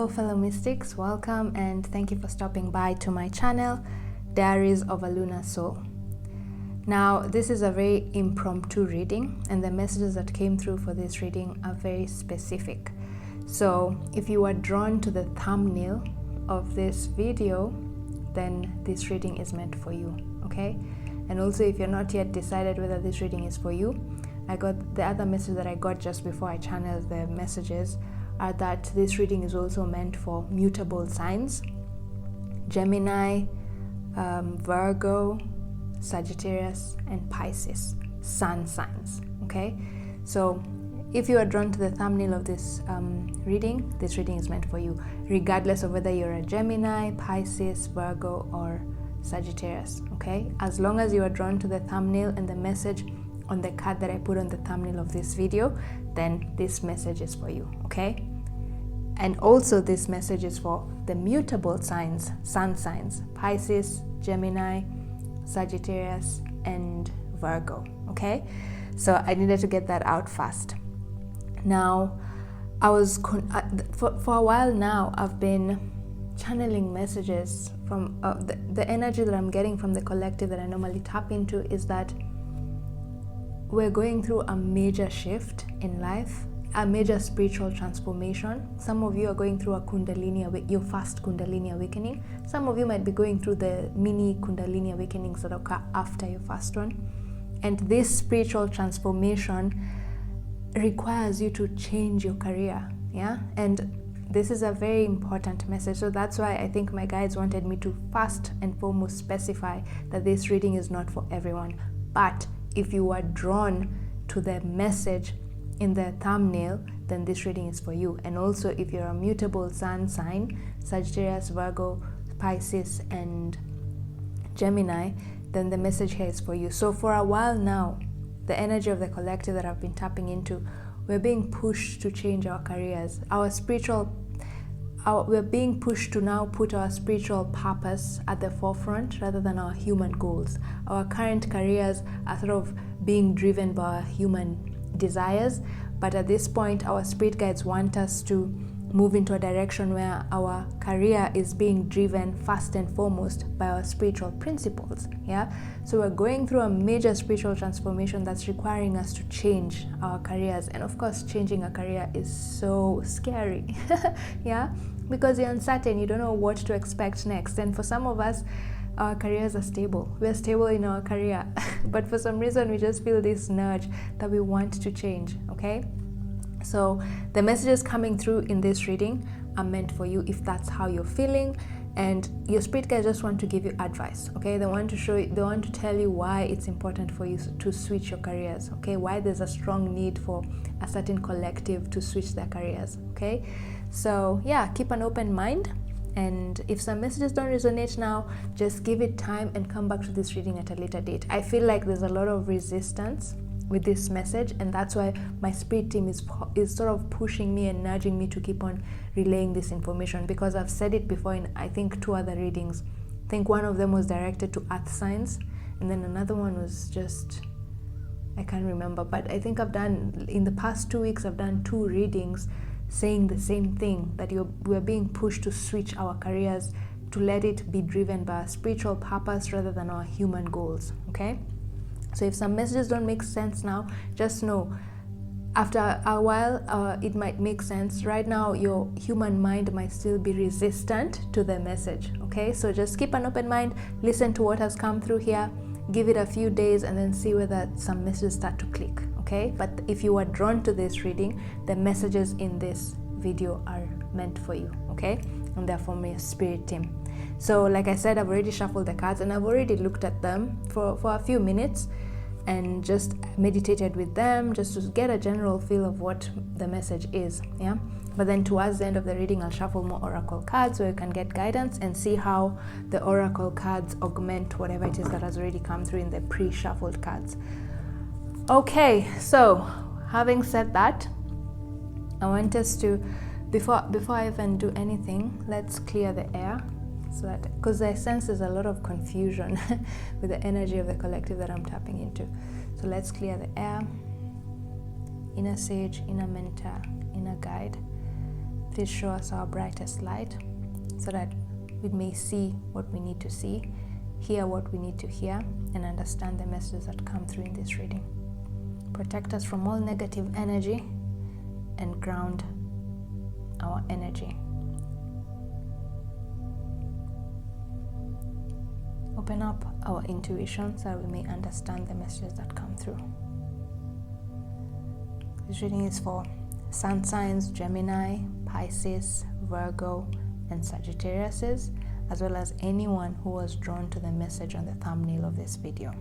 Hello fellow mystics, welcome and thank you for stopping by to my channel, Diaries of a Lunar Soul. Now this is a very impromptu reading and the messages that came through for this reading are very specific. So if you are drawn to the thumbnail of this video, then this reading is meant for you, okay? And also if you're not yet decided whether this reading is for you, I got the other message that I got just before I channeled the messages are that this reading is also meant for mutable signs, Gemini, Virgo, Sagittarius, and Pisces, sun signs, okay? So if you are drawn to the thumbnail of this reading is meant for you, regardless of whether you're a Gemini, Pisces, Virgo, or Sagittarius, okay? As long as you are drawn to the thumbnail and the message on the card that I put on the thumbnail of this video, then this message is for you, okay? And also this message is for the mutable signs, sun signs, Pisces, Gemini, Sagittarius, and Virgo, okay? So I needed to get that out fast. Now, I was, for a while now, I've been channeling messages from the energy that I'm getting from the collective that I normally tap into is that we're going through a major shift in life, a major spiritual transformation. Some of you are going through a Kundalini, your first Kundalini awakening. Some of you might be going through the mini Kundalini awakenings that occur after your first one. And this spiritual transformation requires you to change your career, yeah? And this is a very important message. So that's why I think my guides wanted me to first and foremost specify that this reading is not for everyone. But if you are drawn to the message in the thumbnail, then this reading is for you. And also if you're a mutable sun sign, Sagittarius, Virgo, Pisces, and Gemini, then the message here is for you. So for a while now, the energy of the collective that I've been tapping into, we're being pushed to change our careers. We're being pushed to now put our spiritual purpose at the forefront rather than our human goals. Our current careers are sort of being driven by our human desires, but at this point our spirit guides want us to move into a direction where our career is being driven first and foremost by our spiritual principles, yeah? So we're going through a major spiritual transformation that's requiring us to change our careers. And of course, changing a career is so scary, yeah? Because you're uncertain, you don't know what to expect next. And for some of us, our careers are stable. We're stable in our career, but for some reason we just feel this nudge that we want to change, okay? So the messages coming through in this reading are meant for you if that's how you're feeling, and your spirit guides just want to give you advice, okay? They want to tell you why it's important for you to switch your careers, okay? Why there's a strong need for a certain collective to switch their careers, okay? So yeah, keep an open mind. And if some messages don't resonate now, just give it time and come back to this reading at a later date. I feel like there's a lot of resistance with this message, and that's why my spirit team is sort of pushing me and nudging me to keep on relaying this information, because I've said it before in I think 2 other readings. I think one of them was directed to earth signs, and then another one was just, I can't remember, but I think in the past 2 weeks I've done 2 readings saying the same thing, that we're being pushed to switch our careers, to let it be driven by a spiritual purpose rather than our human goals, okay? So if some messages don't make sense now, just know after a while it might make sense. Right now your human mind might still be resistant to the message, okay? So just keep an open mind, listen to what has come through here, give it a few days, and then see whether some messages start to click, okay? But if you are drawn to this reading, the messages in this video are meant for you, okay? And they're from your spirit team. So like I said, I've already shuffled the cards and I've already looked at them for a few minutes and just meditated with them just to get a general feel of what the message is, yeah? But then towards the end of the reading, I'll shuffle more oracle cards so you can get guidance and see how the oracle cards augment whatever it is that has already come through in the pre-shuffled cards. Okay, so having said that, I want us to, before I even do anything, let's clear the air, so that, because I sense there's a lot of confusion with the energy of the collective that I'm tapping into. So let's clear the air. Inner sage, inner mentor, inner guide. please show us our brightest light so that we may see what we need to see, hear what we need to hear, and understand the messages that come through in this reading. Protect us from all negative energy and ground our energy. Open up our intuition so that we may understand the messages that come through. This reading is for Sun signs Gemini, Pisces, Virgo, and Sagittarius, as well as anyone who was drawn to the message on the thumbnail of this video.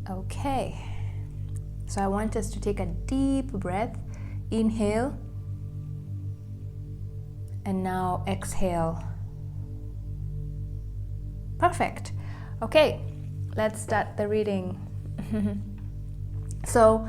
Okay, so I want us to take a deep breath, inhale, and now exhale. Perfect. Okay, let's start the reading. So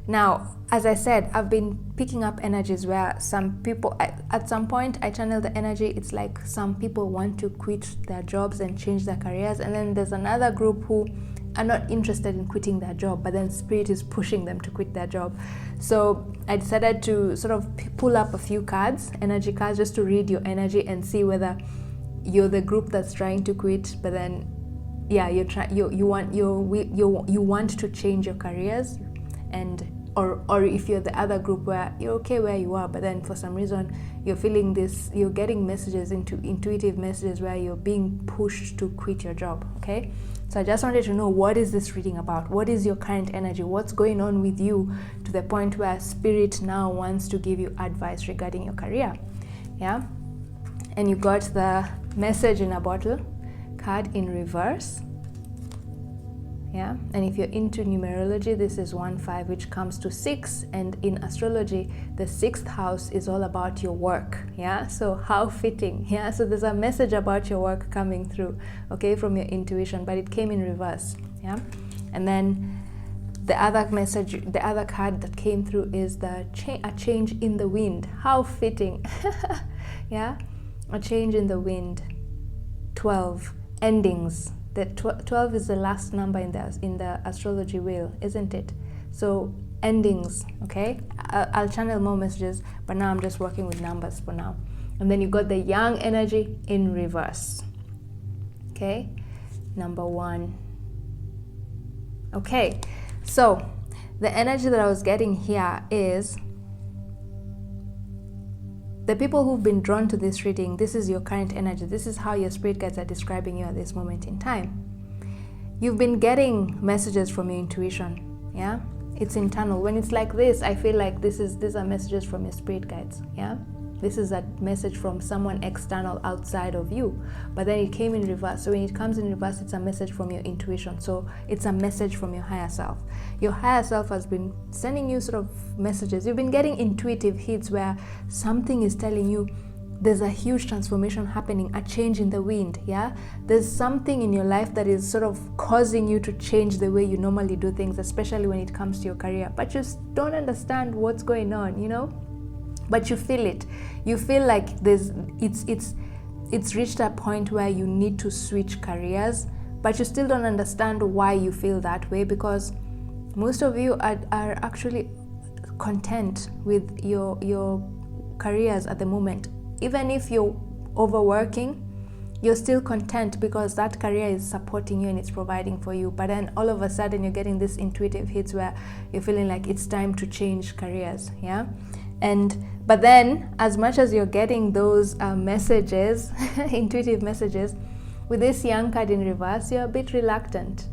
now, as I said, I've been picking up energies where some people, at some point I channel the energy, it's like some people want to quit their jobs and change their careers, and then there's another group who are not interested in quitting their job, but then spirit is pushing them to quit their job. So I decided to sort of pull up a few cards, energy cards, just to read your energy and see whether you're the group that's trying to quit, but then you want to change your careers, and or if you're the other group where you're okay where you are, but then for some reason you're feeling this, you're getting messages, intuitive messages where you're being pushed to quit your job. Okay, so I just wanted to know, what is this reading about? What is your current energy? What's going on with you to the point where spirit now wants to give you advice regarding your career? Yeah, and you got the message in a bottle card in reverse. Yeah, and if you're into numerology, this is 1-5, which comes to 6, and in astrology the 6th house is all about your work. Yeah, so how fitting. Yeah, so there's a message about your work coming through, okay, from your intuition, but it came in reverse. Yeah, and then the other message, the other card that came through is the a change in the wind. How fitting. Yeah, a change in the wind. 12, endings. The 12 is the last number in the astrology wheel, isn't it? So endings. Okay, I'll channel more messages, but now I'm just working with numbers for now. And then you got the young energy in reverse. Okay, number 1. Okay, so the energy that I was getting here is the people who've been drawn to this reading. This is your current energy. This is how your spirit guides are describing you at this moment in time. You've been getting messages from your intuition. Yeah, it's internal. When it's like this, I feel like these are messages from your spirit guides. Yeah, this is a message from someone external outside of you, but then it came in reverse. So when it comes in reverse, it's a message from your intuition. So it's a message from your higher self. Your higher self has been sending you sort of messages. You've been getting intuitive hits where something is telling you there's a huge transformation happening, a change in the wind. Yeah, there's something in your life that is sort of causing you to change the way you normally do things, especially when it comes to your career, but you just don't understand what's going on, you know, but you feel it. You feel like it's reached a point where you need to switch careers, but you still don't understand why you feel that way, because most of you are actually content with your careers at the moment. Even if you're overworking, you're still content because that career is supporting you and it's providing for you. But then all of a sudden you're getting this intuitive hits where you're feeling like it's time to change careers. Yeah, but then as much as you're getting those messages, intuitive messages, with this young card in reverse, you're a bit reluctant.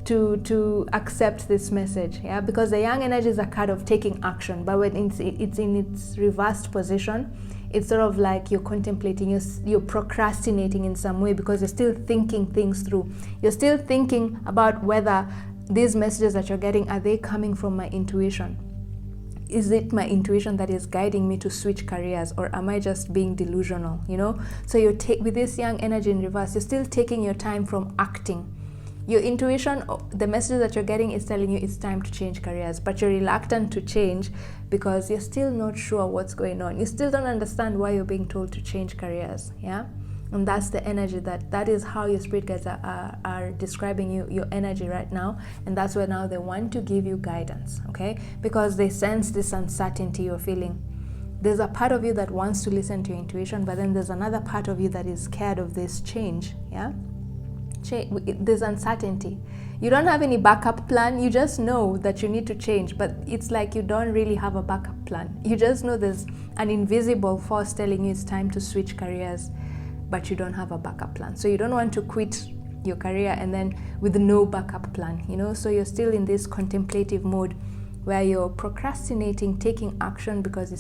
To accept this message, yeah, because the young energy is a card of taking action, but when it's in its reversed position, it's sort of like you're contemplating, you're procrastinating in some way, because you're still thinking things through. You're still thinking about whether these messages that you're getting, are they coming from my intuition? Is it my intuition that is guiding me to switch careers, or am I just being delusional, you know? So with this young energy in reverse, you're still taking your time from acting. Your intuition, the message that you're getting is telling you it's time to change careers, but you're reluctant to change because you're still not sure what's going on. You still don't understand why you're being told to change careers, yeah? And that's the energy that is how your spirit guides are describing your energy right now. And that's where now they want to give you guidance, okay? Because they sense this uncertainty you're feeling. There's a part of you that wants to listen to your intuition, but then there's another part of you that is scared of this change, yeah? There's uncertainty. You don't have any backup plan. You just know that you need to change, but it's like you don't really have a backup plan. You just know there's an invisible force telling you it's time to switch careers, but you don't have a backup plan. So you don't want to quit your career and then with no backup plan, you know? So you're still in this contemplative mode where you're procrastinating taking action because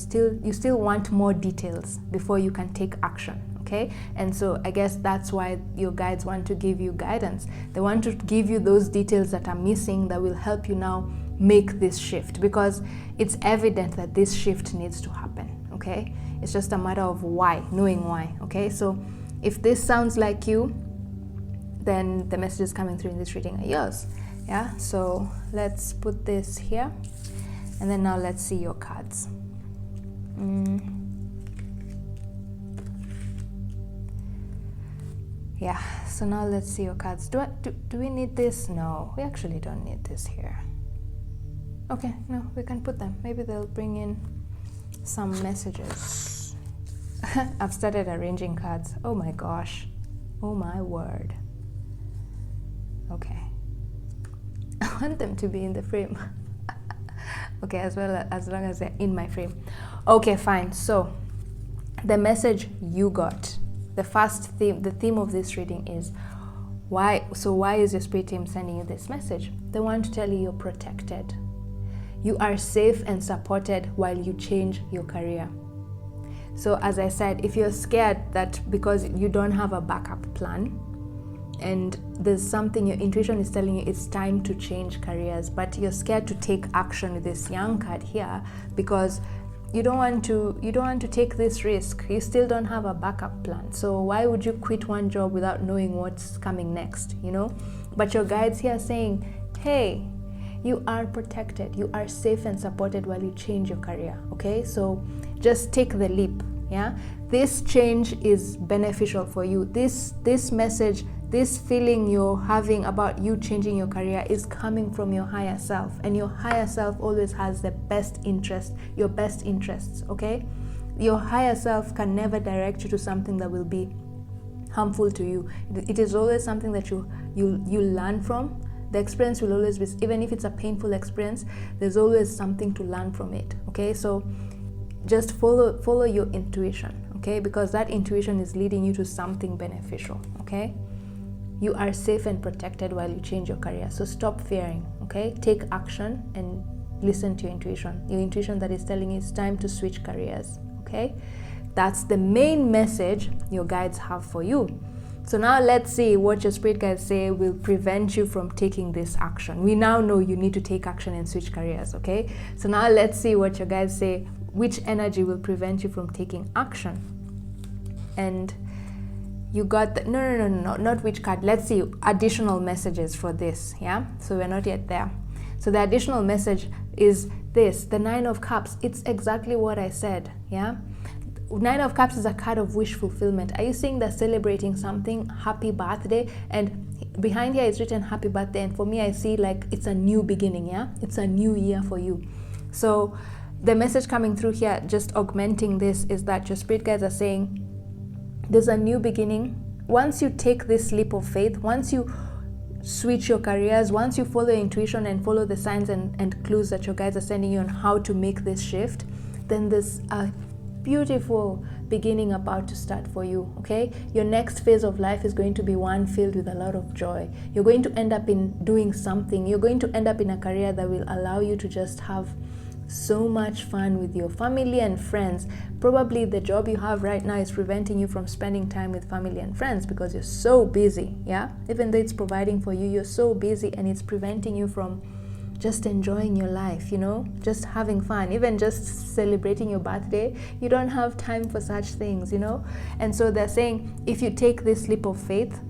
you still want more details before you can take action. Okay, and so I guess that's why your guides want to give you guidance. They want to give you those details that are missing that will help you now make this shift, because it's evident that this shift needs to happen. Okay, it's just a matter of why, knowing why. Okay, so if this sounds like you, then the messages coming through in this reading are yours. Yeah, so let's put this here, and then now let's see your cards. Yeah, so now let's see your cards. Do we need this? No, we actually don't need this here. Okay, no, we can put them. Maybe they'll bring in some messages. I've started arranging cards. Oh my gosh. Oh my word. Okay. I want them to be in the frame. Okay, as long as they're in my frame. Okay, fine. So, the message you got. The first theme, the theme of this reading is why. So why is your spirit team sending you this message? They want to tell you you're protected. You are safe and supported while you change your career. So as I said, if you're scared that because you don't have a backup plan and there's something your intuition is telling you it's time to change careers, but you're scared to take action with this young card here because you don't want to take this risk. You still don't have a backup plan. So why would you quit one job without knowing what's coming next, you know? But your guides here are saying, hey, you are protected. You are safe and supported while you change your career, okay? So just take the leap, yeah? This change is beneficial for you. This message, this feeling you're having about you changing your career is coming from your higher self, and your higher self always has the best interest, your best interests, okay? Your higher self can never direct you to something that will be harmful to you. It is always something that you learn from. The experience will always be, even if it's a painful experience, there's always something to learn from it, okay? So just follow your intuition, okay? Because that intuition is leading you to something beneficial, okay? You are safe and protected while you change your career. So stop fearing, okay? Take action and listen to your intuition. Your intuition that is telling you it's time to switch careers, okay? That's the main message your guides have for you. So now let's see what your spirit guides say will prevent you from taking this action. We now know you need to take action and switch careers, okay? So now let's see what your guides say, which energy will prevent you from taking action. And you got the, no, not which card. Let's see additional messages for this, yeah? So we're not yet there. So the additional message is this, the Nine of Cups. It's exactly what I said, yeah? Nine of Cups is a card of wish fulfillment. Are you saying they're celebrating something? Happy birthday. And behind here is written happy birthday. And for me, I see like it's a new beginning, yeah? It's a new year for you. So the message coming through here, just augmenting this, is that your spirit guides are saying, there's a new beginning. Once you take this leap of faith, once you switch your careers, once you follow your intuition and follow the signs and clues that your guides are sending you on how to make this shift, then there's a beautiful beginning about to start for you, okay? Your next phase of life is going to be one filled with a lot of joy. You're going to end up in doing something. You're going to end up in a career that will allow you to just have so much fun with your family and friends. Probably the job you have right now is preventing you from spending time with family and friends because you're so busy, yeah? Even though it's providing for you, you're so busy and it's preventing you from just enjoying your life, you know, just having fun, even just celebrating your birthday. You don't have time for such things, you know? And so they're saying, if you take this leap of faith,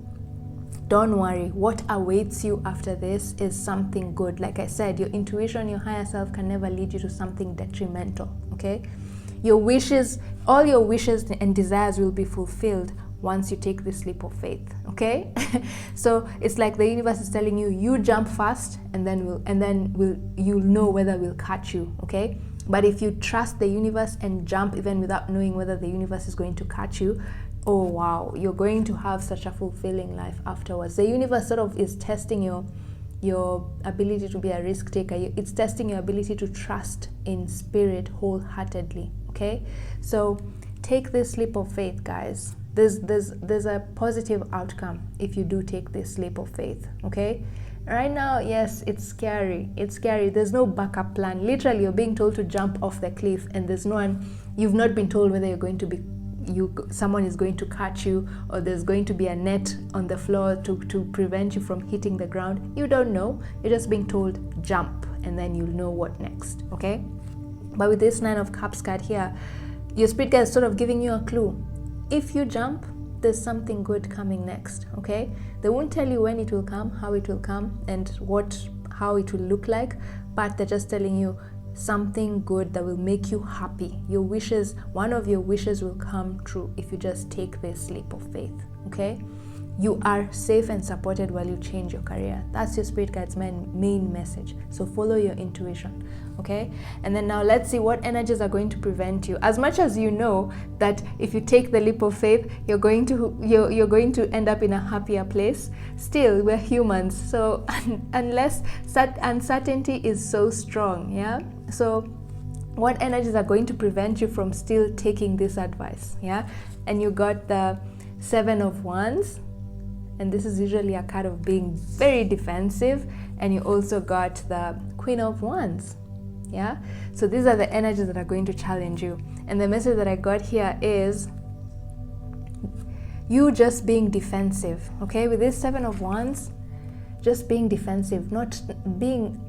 don't worry, what awaits you after this is something good. Like I said, your intuition, your higher self can never lead you to something detrimental, okay? Your wishes, all your wishes and desires will be fulfilled once you take this leap of faith, okay? So it's like the universe is telling you, you jump fast, and then you'll know whether we'll catch you, okay? But if you trust the universe and jump even without knowing whether the universe is going to catch you, oh wow, you're going to have such a fulfilling life afterwards. The universe sort of is testing your ability to be a risk taker. It's testing your ability to trust in spirit wholeheartedly, okay? So take this leap of faith, guys. There's a positive outcome if you do take this leap of faith, okay? Right now, yes, it's scary. It's scary. There's no backup plan. Literally, you're being told to jump off the cliff, and there's no one. You've not been told whether you're going to be, someone is going to catch you, or there's going to be a net on the floor to prevent you from hitting the ground. You don't know. You're just being told jump, and then you'll know what next. Okay. But with this 9 of Cups card here, your spirit guide is sort of giving you a clue. If you jump, there's something good coming next, okay? They won't tell you when it will come, how it will come, and how it will look like, but they're just telling you something good that will make you happy. Your wishes, one of your wishes will come true if you just take this leap of faith, okay? You are safe and supported while you change your career. That's your spirit guide's main message. So follow your intuition, okay? And then now let's see what energies are going to prevent you. As much as you know that if you take the leap of faith, you're going to end up in a happier place, still we're humans. So unless uncertainty is so strong, yeah? So what energies are going to prevent you from still taking this advice, yeah? And you got the 7 of Wands. And this is usually a card of being very defensive. And you also got the Queen of Wands. Yeah? So these are the energies that are going to challenge you. And the message that I got here is you just being defensive. Okay? With this 7 of Wands, just being defensive, not being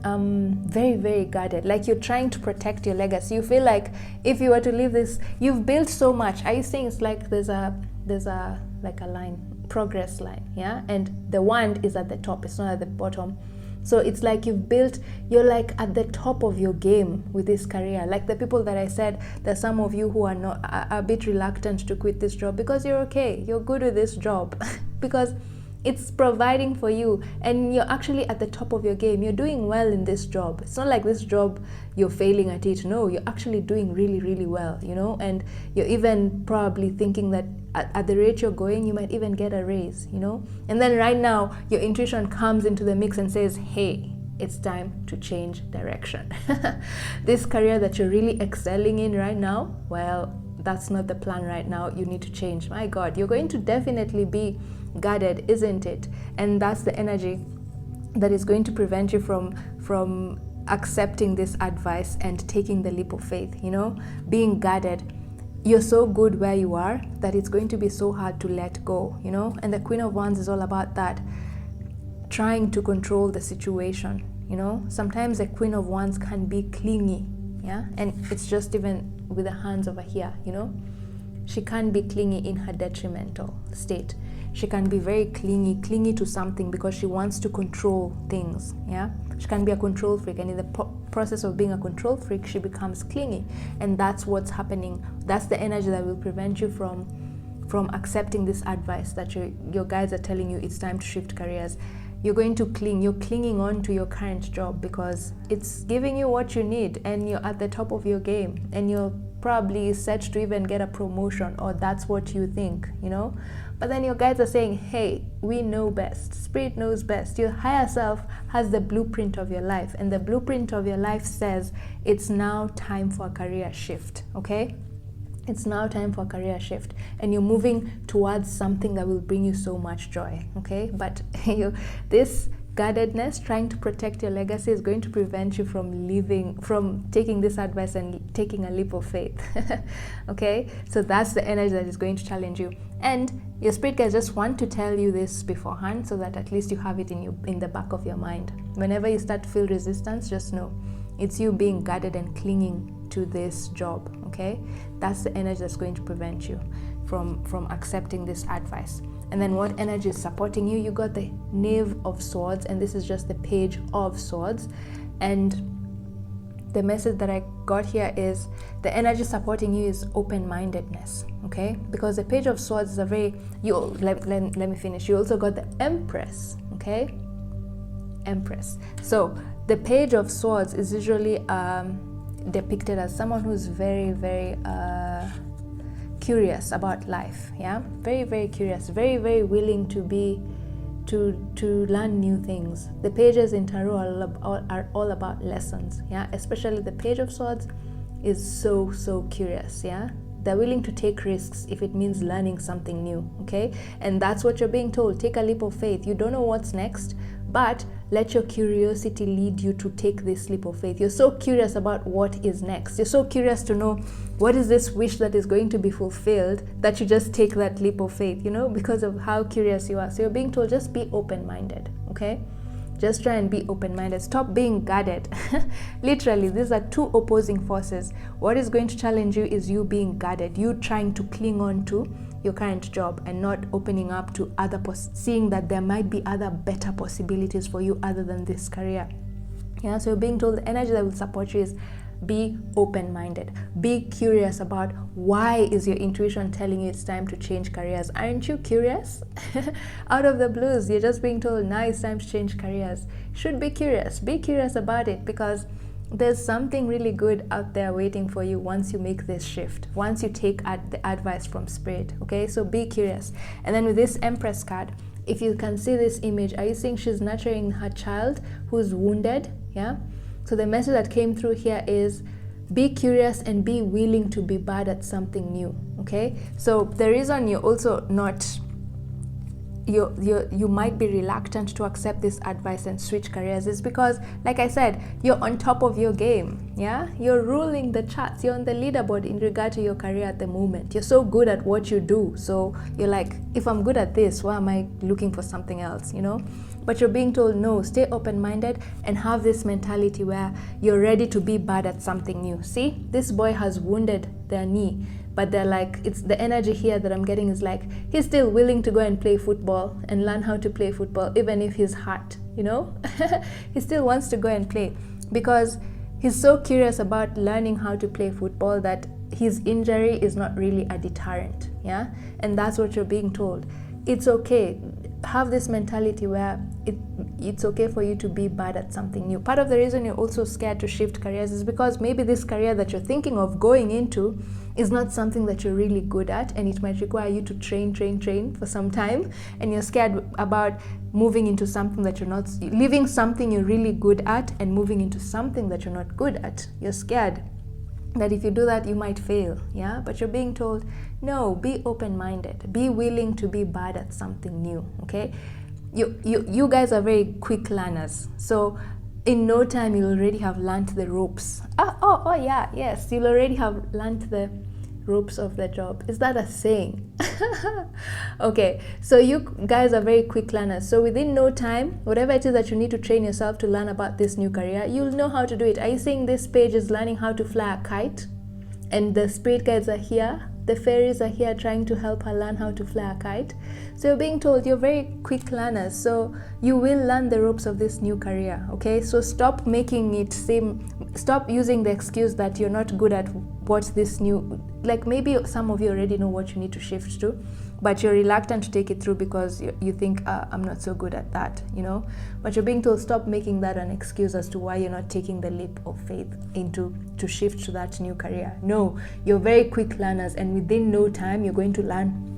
very, very guarded. Like you're trying to protect your legacy. You feel like if you were to leave this, you've built so much. Are you saying it's like there's a like a line, progress line, yeah, and the wand is at the top, it's not at the bottom. So it's like you're like at the top of your game with this career. Like the people that I said, there's some of you who are not a bit reluctant to quit this job because you're okay, you're good with this job because it's providing for you and you're actually at the top of your game. You're doing well in this job. It's not like this job you're failing at it. No, you're actually doing really, really well, you know, and you're even probably thinking that at the rate you're going, you might even get a raise, you know. And then right now, your intuition comes into the mix and says, hey, it's time to change direction. This career that you're really excelling in right now, well, that's not the plan right now. You need to change. My God, you're going to definitely be guarded, isn't it? And that's the energy that is going to prevent you from accepting this advice and taking the leap of faith, you know, being guarded. You're so good where you are that it's going to be so hard to let go, you know. And the Queen of Wands is all about that, trying to control the situation, you know. Sometimes the Queen of Wands can be clingy, yeah, and it's just even with the hands over here, you know. She can be clingy in her detrimental state. She can be very clingy to something because she wants to control things, yeah. She can be a control freak, and in the process of being a control freak, she becomes clingy, and that's what's happening. That's the energy that will prevent you from accepting this advice that your guides are telling you it's time to shift careers. You're going to cling. You're clinging on to your current job because it's giving you what you need, and you're at the top of your game, and you're probably set to even get a promotion, or that's what you think, you know. But then your guides are saying, hey, we know best. Spirit knows best. Your higher self has the blueprint of your life, and the blueprint of your life says it's now time for a career shift, okay? It's now time for a career shift, and you're moving towards something that will bring you so much joy, okay? But this guardedness, trying to protect your legacy, is going to prevent you from taking this advice and taking a leap of faith. Okay, so that's the energy that is going to challenge you, and your spirit guides just want to tell you this beforehand so that at least you have it in the back of your mind. Whenever you start to feel resistance, just know it's you being guarded and clinging to this job. Okay, that's the energy that's going to prevent you from accepting this advice. And then what energy is supporting you? You got the Knave of Swords, and this is just the Page of Swords. And the message that I got here is the energy supporting you is open-mindedness, okay? okay? Because the Page of Swords is a very, let me finish. You also got the Empress, okay? Empress. So the Page of Swords is usually depicted as someone who's very, very curious about life, yeah? Very, very curious, very, very willing to be, to learn new things. The pages in tarot are all about lessons, yeah? Especially the Page of Swords is so curious, yeah? They're willing to take risks if it means learning something new, okay? And that's what you're being told. Take a leap of faith. You don't know what's next, but let your curiosity lead you to take this leap of faith. You're so curious about what is next. You're so curious to know what is this wish that is going to be fulfilled, that you just take that leap of faith, you know, because of how curious you are. So you're being told, just be open-minded, okay? Just try and be open-minded. Stop being guarded. Literally, these are two opposing forces. What is going to challenge you is you being guarded, you trying to cling on to your current job and not opening up to other, seeing that there might be other better possibilities for you other than this career. Yeah, so you're being told the energy that will support you is be open-minded. Be curious about why is your intuition telling you it's time to change careers. Aren't you curious? Out of the blues, you're just being told now it's time to change careers. Should be curious. Be curious about it, because there's something really good out there waiting for you once you make this shift, once you take the advice from Spirit, okay? So be curious. And then with this Empress card, if you can see this image, are you seeing she's nurturing her child who's wounded? Yeah. So the message that came through here is be curious and be willing to be bad at something new, okay? So the reason you're also not, you might be reluctant to accept this advice and switch careers is because, like I said, you're on top of your game, yeah? You're ruling the charts, you're on the leaderboard in regard to your career at the moment. You're so good at what you do, so you're like, if I'm good at this, why am I looking for something else, you know? But you're being told, no, stay open-minded and have this mentality where you're ready to be bad at something new. See, this boy has wounded their knee, but they're like, it's the energy here that I'm getting is like, he's still willing to go and play football and learn how to play football, even if he's hurt, you know? He still wants to go and play because he's so curious about learning how to play football that his injury is not really a deterrent, yeah? And that's what you're being told. It's okay. Have this mentality where it's okay for you to be bad at something new. Part of the reason you're also scared to shift careers is because maybe this career that you're thinking of going into is not something that you're really good at, and it might require you to train for some time, and you're scared about moving into something that you're not, leaving something you're really good at and moving into something that you're not good at. You're scared that if you do that, you might fail, yeah? But you're being told, no, be open-minded. Be willing to be bad at something new, okay? You guys are very quick learners. So in no time, you'll already have learned the ropes. Yes, you'll already have learned the ropes of the job. Is that a saying? Okay, so you guys are very quick learners. So within no time, whatever it is that you need to train yourself to learn about this new career, you'll know how to do it. Are you saying this page is learning how to fly a kite? And the spirit guides are here, the fairies are here trying to help her learn how to fly a kite. So you're being told you're very quick learners, so you will learn the ropes of this new career, okay? So stop making it seem, stop using the excuse that you're not good at what this new, like maybe some of you already know what you need to shift to, but you're reluctant to take it through because you think, I'm not so good at that, you know? But you're being told stop making that an excuse as to why you're not taking the leap of faith to shift to that new career. No, you're very quick learners, and within no time you're going to learn,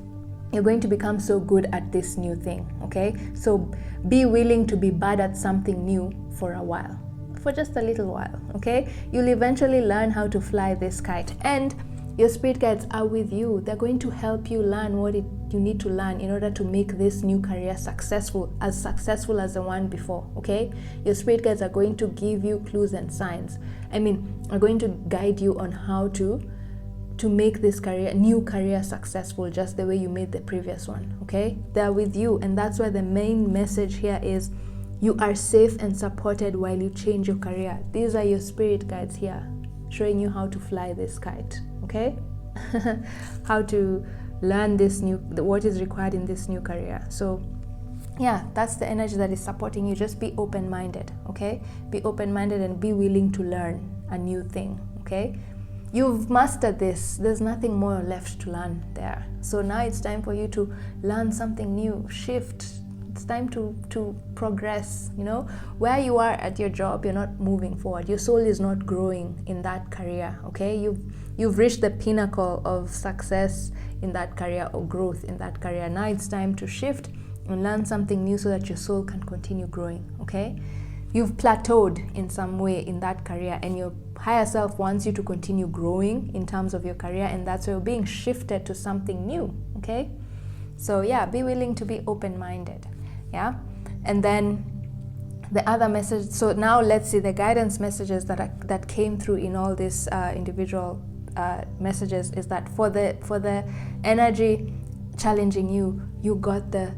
you're going to become so good at this new thing, okay? So be willing to be bad at something new for a while, for just a little while, okay? You'll eventually learn how to fly this kite, and your spirit guides are with you. They're going to help you learn what you need to learn in order to make this new career successful as the one before, okay? Your spirit guides are going to give you clues and signs. Are going to guide you on how to make this new career successful, just the way you made the previous one, okay? They're with you, and that's why the main message here is you are safe and supported while you change your career. These are your spirit guides here, showing you how to fly this kite, okay? How to learn what is required in this new career. So yeah, that's the energy that is supporting you. Just be open-minded, okay? Be open-minded and be willing to learn a new thing, okay? you've mastered this. There's nothing more left to learn there. So now it's time for you to learn something new, shift. It's time to progress. You know, where you are at your job, you're not moving forward. Your soul is not growing in that career. Okay, you've reached the pinnacle of success in that career or growth in that career. Now it's time to shift and learn something new so that your soul can continue growing. Okay, you've plateaued in some way in that career, and your higher self wants you to continue growing in terms of your career, and that's why you're being shifted to something new. Okay, so yeah, be willing to be open-minded. Yeah, and then the other message. So now let's see the guidance messages that came through in all these individual messages. Is that for the energy challenging you, you got the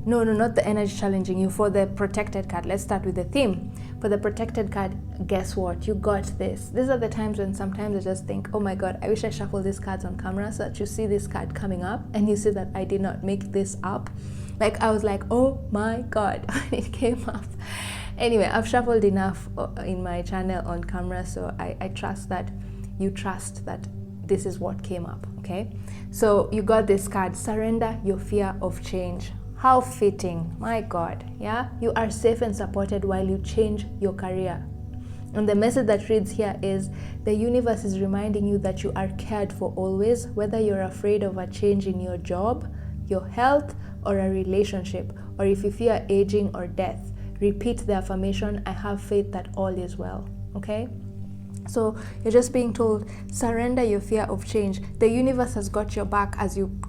not the energy challenging you. For the protected card, let's start with the theme. For the protected card, guess what? You got this. These are the times when sometimes I just think, oh my God, I wish I shuffled these cards on camera so that you see this card coming up and you see that I did not make this up. Like, I was like, oh my God, it came up. Anyway, I've shuffled enough in my channel on camera, so I trust that you trust that this is what came up. Okay, so you got this card, surrender your fear of change. How fitting, my God. Yeah, you are safe and supported while you change your career. And the message that reads here is the universe is reminding you that you are cared for always, whether you're afraid of a change in your job, your health, or a relationship, or if you fear aging or death. Repeat the affirmation, I have faith that all is well. Okay, so you're just being told, surrender your fear of change. The universe has got your back as you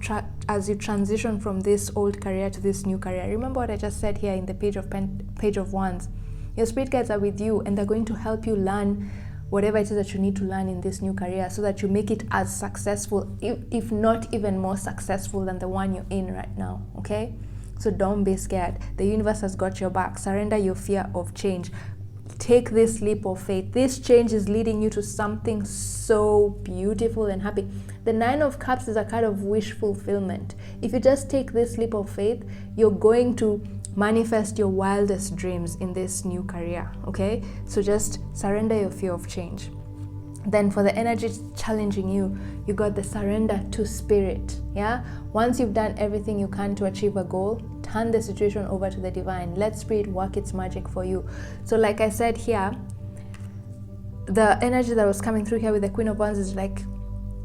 transition from this old career to this new career. Remember what I just said here in the page of wands. Your spirit guides are with you, and they're going to help you learn whatever it is that you need to learn in this new career, so that you make it as successful, if not even more successful than the one you're in right now. Okay, so don't be scared. The universe has got your back. Surrender your fear of change. Take this leap of faith. This change is leading you to something so beautiful and happy. The Nine of Cups is a kind of wish fulfillment. If you just take this leap of faith, you're going to manifest your wildest dreams in this new career. Okay, so just surrender your fear of change. Then for the energy challenging you, you got the surrender to spirit. Yeah, once you've done everything you can to achieve a goal, turn the situation over to the divine. Let spirit work its magic for you. So like I said here, the energy that was coming through here with the Queen of Wands is like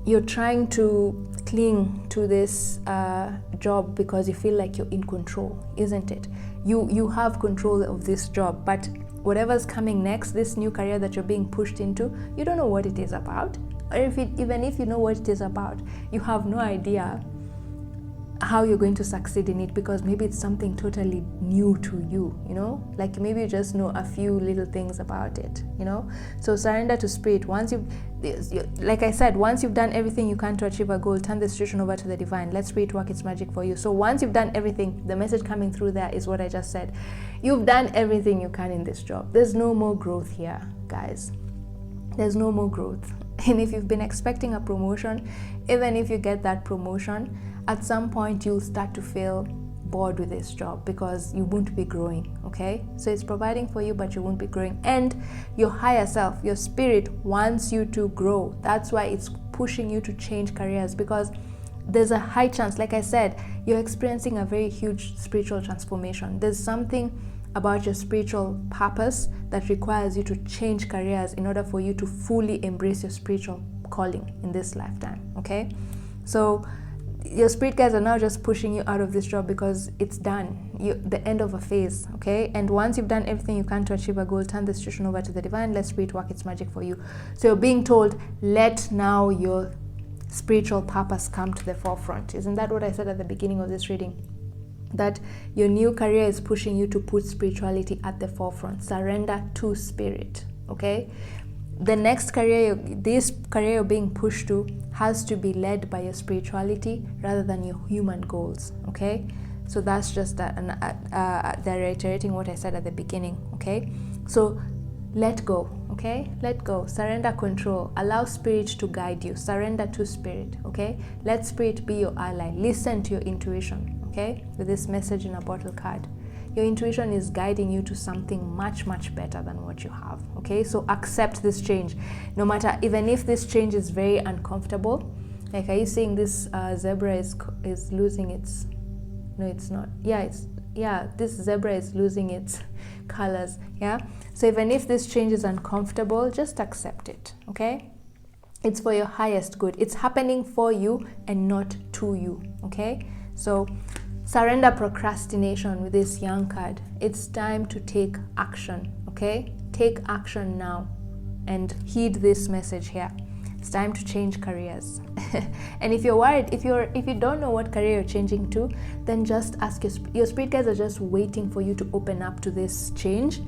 you're trying to cling to this job because you feel like you're in control, isn't it? You have control of this job, but whatever's coming next, this new career that you're being pushed into, you don't know what it is about. Or even if you know what it is about, you have no idea how you're going to succeed in it, because maybe it's something totally new to you, you know, like maybe you just know a few little things about it, you know. So surrender to spirit. Like I said, once you've done everything you can to achieve a goal, turn the situation over to the divine. Let spirit work its magic for you. So once you've done everything, the message coming through there is what I just said. You've done everything you can in this job. There's no more growth here, guys. There's no more growth. And if you've been expecting a promotion, even if you get that promotion, at some point you'll start to feel bored with this job because you won't be growing. Okay, so it's providing for you, but you won't be growing. And your higher self, your spirit, wants you to grow. That's why it's pushing you to change careers, because there's a high chance, like I said, you're experiencing a very huge spiritual transformation. There's something about your spiritual purpose that requires you to change careers in order for you to fully embrace your spiritual calling in this lifetime. Okay, so your spirit guides are now just pushing you out of this job because it's done. The end of a phase. Okay, and once you've done everything you can to achieve a goal, turn the situation over to the divine. Let spirit work its magic for you. So you're being told, let now your spiritual purpose come to the forefront. Isn't that what I said at the beginning of this reading? That your new career is pushing you to put spirituality at the forefront. Surrender to spirit. Okay, the next career, this career you're being pushed to, has to be led by your spirituality rather than your human goals. Okay, so that's just they're reiterating what I said at the beginning. Okay, so let go. Okay, let go. Surrender control. Allow spirit to guide you. Surrender to spirit. Okay, let spirit be your ally. Listen to your intuition. Okay, with this message in a bottle card, your intuition is guiding you to something much, much better than what you have. Okay, so accept this change, no matter, even if this change is very uncomfortable. Like, are you seeing this zebra is losing its, no, it's not, this zebra is losing its colors. So even if this change is uncomfortable, just accept it. Okay, it's for your highest good. It's happening for you and not to you. Okay, so surrender procrastination with this young card. It's time to take action. Okay, take action now and heed this message here. It's time to change careers. And if you're worried, if you don't know what career you're changing to, then just ask your spirit guides are just waiting for you to open up to this change.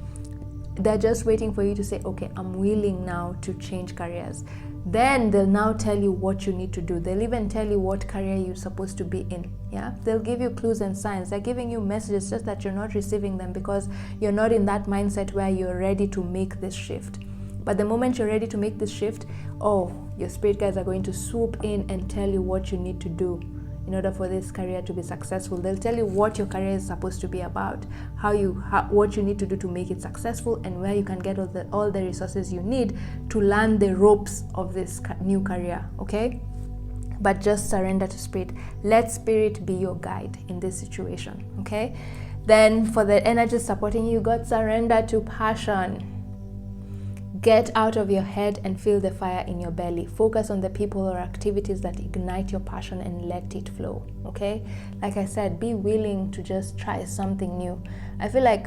They're just waiting for you to say, okay, I'm willing now to change careers. Then they'll now tell you what you need to do. They'll even tell you what career you're supposed to be in. They'll give you clues and signs. They're giving you messages, just that you're not receiving them because you're not in that mindset where you're ready to make this shift. But the moment you're ready to make this shift, your spirit guides are going to swoop in and tell you what you need to do in order for this career to be successful. They'll tell you what your career is supposed to be about, what you need to do to make it successful, and where you can get all the resources you need to learn the ropes of this new career. Okay, but just surrender to spirit. Let spirit be your guide in this situation. Okay, then for the energy supporting you, got surrender to passion. Get out of your head and feel the fire in your belly. Focus on the people or activities that ignite your passion and let it flow. Okay, like I said, be willing to just try something new. I feel like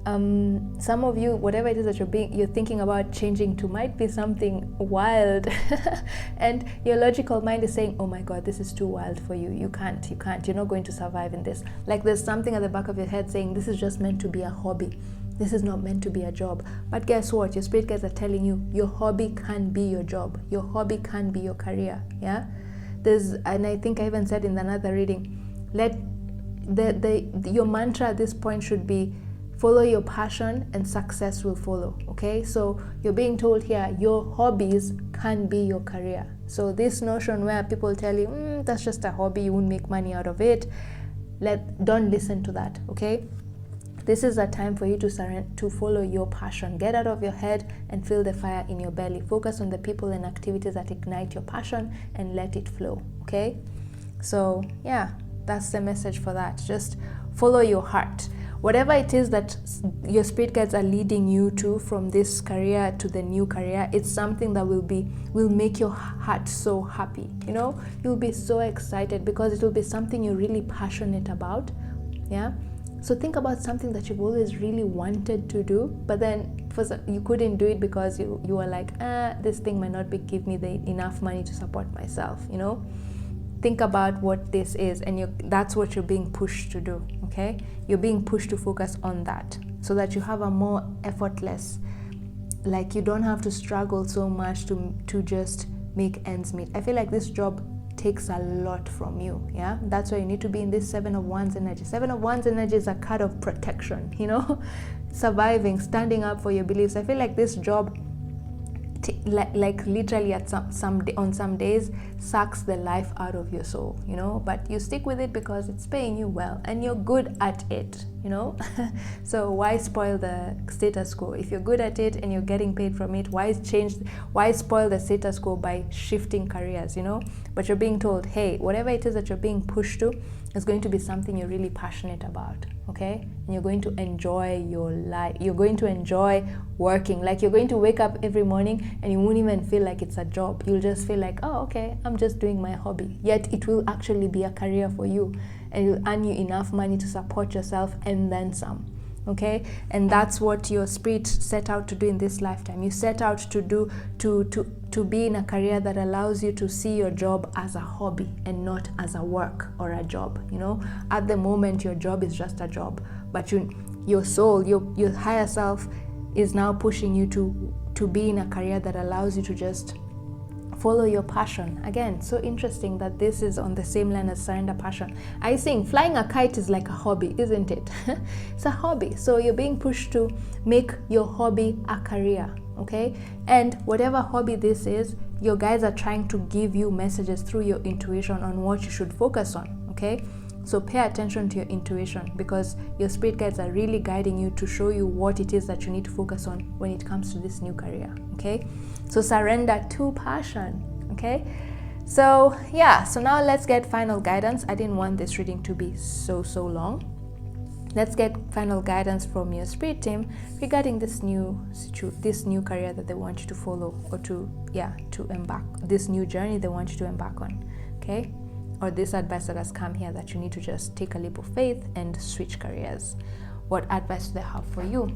some of you, whatever it is that you're thinking about changing to, might be something wild. And your logical mind is saying, oh my god, this is too wild for you. You can't, you're not going to survive in this. Like, there's something at the back of your head saying, this is just meant to be a hobby. This is not meant to be a job. But guess what? Your spirit guides are telling you your hobby can be your job. Your hobby can be your career. And I think I even said in another reading, your mantra at this point should be, follow your passion and success will follow. Okay, so you're being told here your hobbies can be your career. So this notion where people tell you that's just a hobby, you won't make money out of it, don't listen to that. Okay, this is a time for you to follow your passion. Get out of your head and feel the fire in your belly. Focus on the people and activities that ignite your passion and let it flow. Okay, so that's the message for that. Just follow your heart. Whatever it is that your spirit guides are leading you to, from this career to the new career, it's something that will make your heart so happy. You'll be so excited because it will be something you're really passionate about. So think about something that you've always really wanted to do, but then you couldn't do it because you were like, this thing might not give me enough money to support myself. Think about what this is, and that's what you're being pushed to do. Okay, you're being pushed to focus on that so that you have a more effortless, like, you don't have to struggle so much to just make ends meet. I feel like this job takes a lot from you. That's why you need to be in this 7 of Wands energy. 7 of Wands energy is a card of protection, surviving, standing up for your beliefs. I feel like this job like literally at on some days sucks the life out of your soul, but you stick with it because it's paying you well and you're good at it, So why spoil the status quo? If you're good at it and you're getting paid from it, why spoil the status quo by shifting careers? But you're being told, hey, whatever it is that you're being pushed to is going to be something you're really passionate about. Okay, and you're going to enjoy your life. You're going to enjoy working. Like, you're going to wake up every morning and you won't even feel like it's a job. You'll just feel like, oh, okay, I'm just doing my hobby. Yet it will actually be a career for you, and it will earn you enough money to support yourself and then some. Okay, and that's what your spirit set out to do in this lifetime. You set out to do to be in a career that allows you to see your job as a hobby and not as a work or a job. At the moment your job is just a job, but your soul, your higher self is now pushing you to be in a career that allows you to just follow your passion. Again, so interesting that this is on the same line as surrender passion. I think flying a kite is like a hobby, isn't it? It's a hobby. So you're being pushed to make your hobby a career. Okay, and whatever hobby this is, your guides are trying to give you messages through your intuition on what you should focus on. Okay, So pay attention to your intuition, because your spirit guides are really guiding you to show you what it is that you need to focus on when it comes to this new career. Okay, so surrender to passion. Okay, so yeah, so now let's get final guidance. I didn't want this reading to be so long. Let's get final guidance from your spirit team regarding this new career that they want you to follow, or to embark, this new journey they want you to embark on. Okay, or this advice that has come here, that you need to just take a leap of faith and switch careers. What advice do they have for you?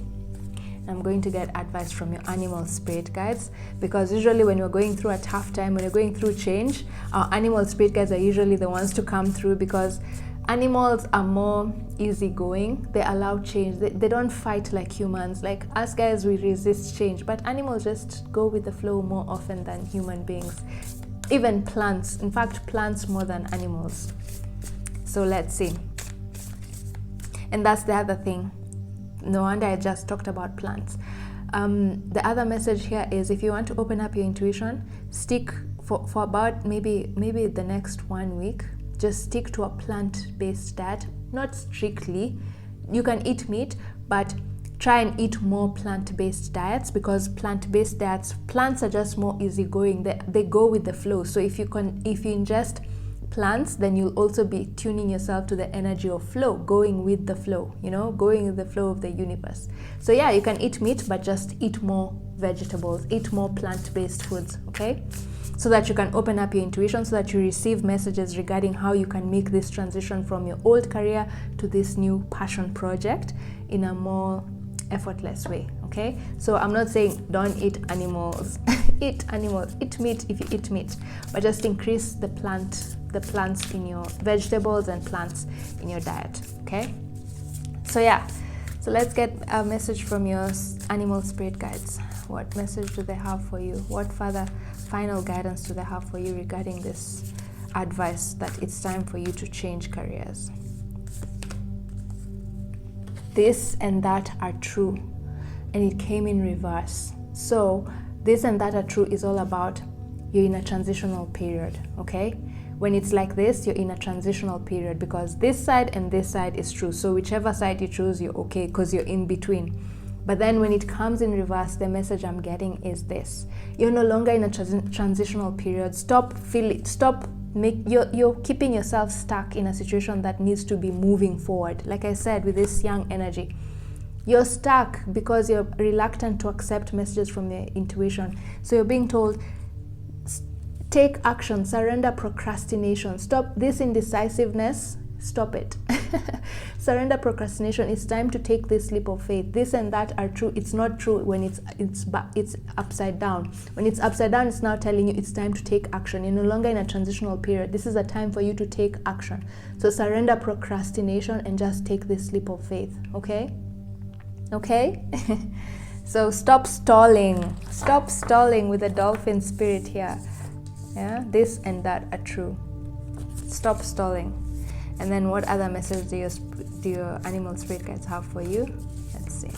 I'm going to get advice from your animal spirit guides, because usually when you're going through a tough time, when you're going through change, our animal spirit guides are usually the ones to come through, because animals are more easygoing. They allow change. They don't fight like humans. Like us guys, we resist change, but animals just go with the flow more often than human beings. Even plants. In fact, plants more than animals. So let's see. And that's the other thing. No wonder I just talked about plants. The other message here is, if you want to open up your intuition, stick for about maybe the next 1 week. Just stick to a plant-based diet. Not strictly. You can eat meat, but try and eat more plant-based diets, because plant-based diets, plants are just more easygoing. They go with the flow. So if you ingest plants, then you'll also be tuning yourself to the energy of flow, going with the flow, going with the flow of the universe. So yeah, you can eat meat, but just eat more vegetables, eat more plant-based foods, okay? So that you can open up your intuition, so that you receive messages regarding how you can make this transition from your old career to this new passion project in a more effortless way. Okay, so I'm not saying don't eat animals. Eat animals, eat meat if you eat meat, but just increase the plants in your vegetables and plants in your diet. Okay, so yeah, so let's get a message from your animal spirit guides. What message do they have for you? What further final guidance do they have for you regarding this advice that it's time for you to change careers? This and that are true, and it came in reverse. So this and that are true is all about you're in a transitional period. Okay, when it's like this, you're in a transitional period, because this side and this side is true. So whichever side you choose, you're okay, because you're in between. But then when it comes in reverse, the message I'm getting is this: you're no longer in a transitional period. You're keeping yourself stuck in a situation that needs to be moving forward. Like I said, with this young energy, you're stuck because you're reluctant to accept messages from your intuition. So you're being told, take action, surrender procrastination, stop this indecisiveness, stop it. Surrender procrastination. It's time to take this leap of faith. This and that are true. It's not true when it's upside down. When it's upside down, it's now telling you it's time to take action. You're no longer in a transitional period. This is a time for you to take action. So surrender procrastination and just take this leap of faith. Okay? Okay? So stop stalling. Stop stalling with the dolphin spirit here. Yeah? This and that are true. Stop stalling. And then what other message do your animal spirit guides have for you? Let's see.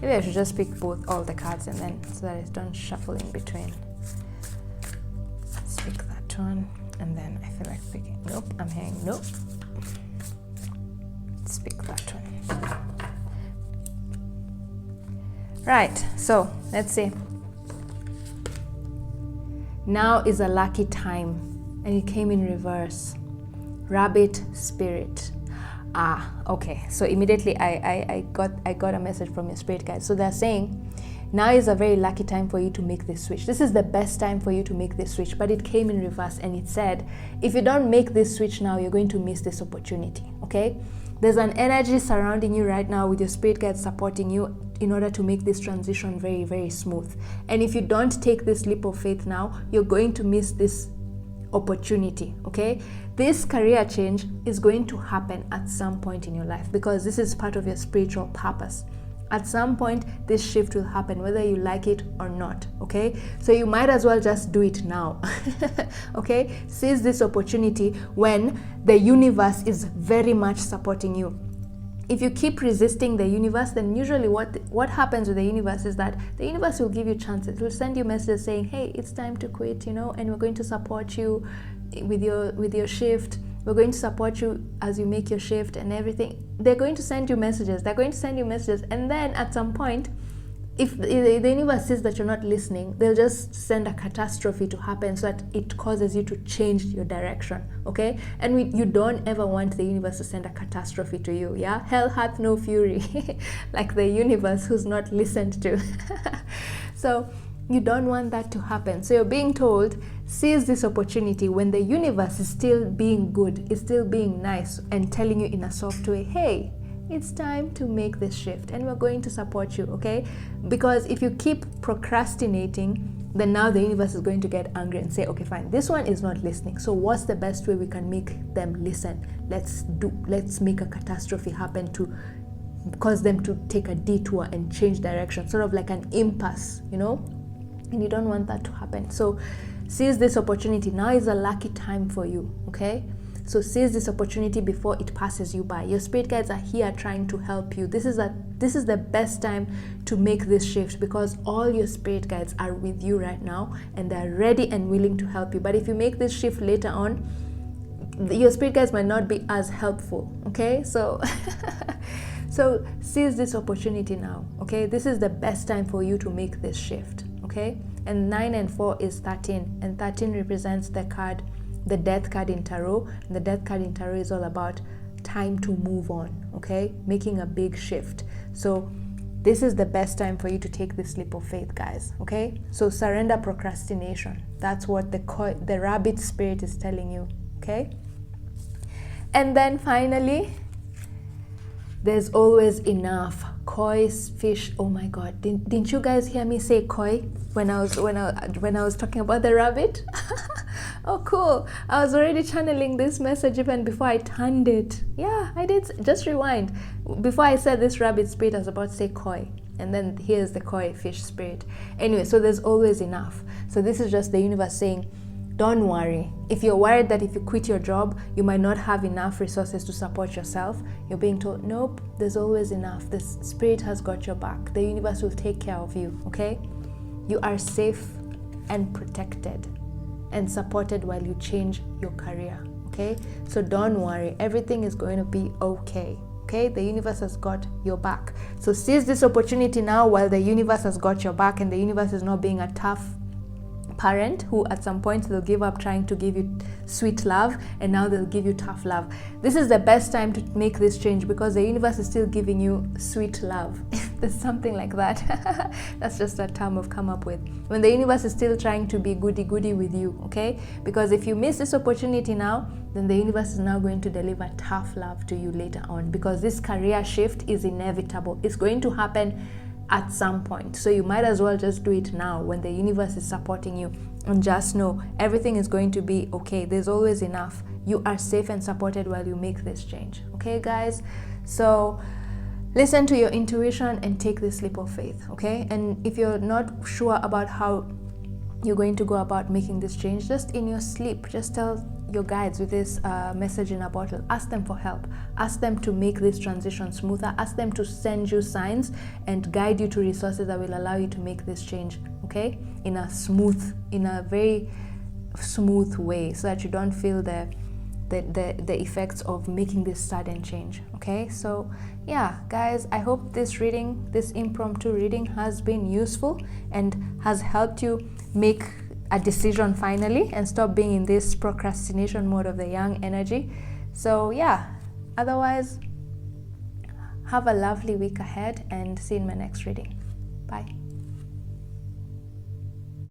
Maybe I should just pick all the cards, and then so that it's don't shuffle in between. Let's pick that one, and then I feel like picking. Nope, I'm hearing nope. Let's pick that one. Right. So let's see. Now is a lucky time, and it came in reverse. Rabbit spirit. Okay, so immediately I got a message from your spirit guides. So they're saying now is a very lucky time for you to make this switch. This is the best time for you to make this switch, but it came in reverse, and it said if you don't make this switch now, you're going to miss this opportunity. Okay, there's an energy surrounding you right now with your spirit guides supporting you in order to make this transition very, very smooth. And if you don't take this leap of faith now, you're going to miss this opportunity. Okay, this career change is going to happen at some point in your life, because this is part of your spiritual purpose. At some point this shift will happen, whether you like it or not. Okay, so you might as well just do it now. Okay, seize this opportunity when the universe is very much supporting you. If you keep resisting the universe, then usually what happens with the universe is that the universe will give you chances. It will send you messages saying, hey, it's time to quit, and we're going to support you with your shift. We're going to support you as you make your shift and everything. They're going to send you messages. And then at some point, if the universe sees that you're not listening, they'll just send a catastrophe to happen so that it causes you to change your direction, okay? And you don't ever want the universe to send a catastrophe to you, yeah? Hell hath no fury, like the universe who's not listened to. So you don't want that to happen. So you're being told, seize this opportunity when the universe is still being good, is still being nice and telling you in a soft way, hey, it's time to make this shift and we're going to support you, okay? Because if you keep procrastinating, then now the universe is going to get angry and say, okay, fine, this one is not listening. So what's the best way we can make them listen? Let's make a catastrophe happen to cause them to take a detour and change direction, sort of like an impasse, you know? And you don't want that to happen. So seize this opportunity. Now is a lucky time for you, okay? So seize this opportunity before it passes you by. Your spirit guides are here trying to help you. This is the best time to make this shift because all your spirit guides are with you right now and they're ready and willing to help you. But if you make this shift later on, your spirit guides might not be as helpful, okay? So so seize this opportunity now, okay? This is the best time for you to make this shift, okay? And 9 and 4 is 13, and 13 represents the death card in tarot. And the death card in tarot is all about time to move on, okay? Making a big shift. So this is the best time for you to take this leap of faith, guys, okay? So surrender procrastination. That's what the rabbit spirit is telling you, okay? And then finally, there's always enough. Koi fish. Oh my God! Didn't you guys hear me say koi when I was talking about the rabbit? Oh, cool! I was already channeling this message even before I turned it. Yeah, I did. Just rewind. Before I said this rabbit spirit, I was about to say koi, and then here's the koi fish spirit. Anyway, so there's always enough. So this is just the universe saying, don't worry. If you're worried that if you quit your job, you might not have enough resources to support yourself, you're being told, nope, there's always enough. The spirit has got your back. The universe will take care of you, okay? You are safe and protected and supported while you change your career, okay? So don't worry. Everything is going to be okay, okay? The universe has got your back. So seize this opportunity now while the universe has got your back and the universe is not being a tough parent who at some point they'll give up trying to give you sweet love and now they'll give you tough love. This is the best time to make this change because the universe is still giving you sweet love. There's something like that. That's just a term I've come up with. When the universe is still trying to be goody-goody with you, okay? Because if you miss this opportunity now, then the universe is now going to deliver tough love to you later on because this career shift is inevitable. It's going to happen at some point. So you might as well just do it now when the universe is supporting you and just know everything is going to be okay. There's always enough. You are safe and supported while you make this change. Okay, guys? So listen to your intuition and take this leap of faith, okay? And if you're not sure about how you're going to go about making this change, just in your sleep, just tell your guides with this message in a bottle. Ask them for help. Ask them to make this transition smoother. Ask them to send you signs and guide you to resources that will allow you to make this change, okay? In a very smooth way so that you don't feel the effects of making this sudden change, okay? So yeah, guys, I hope this impromptu reading has been useful and has helped you make a decision finally and stop being in this procrastination mode of the young energy. So yeah, otherwise, have a lovely week ahead and see you in my next reading. Bye.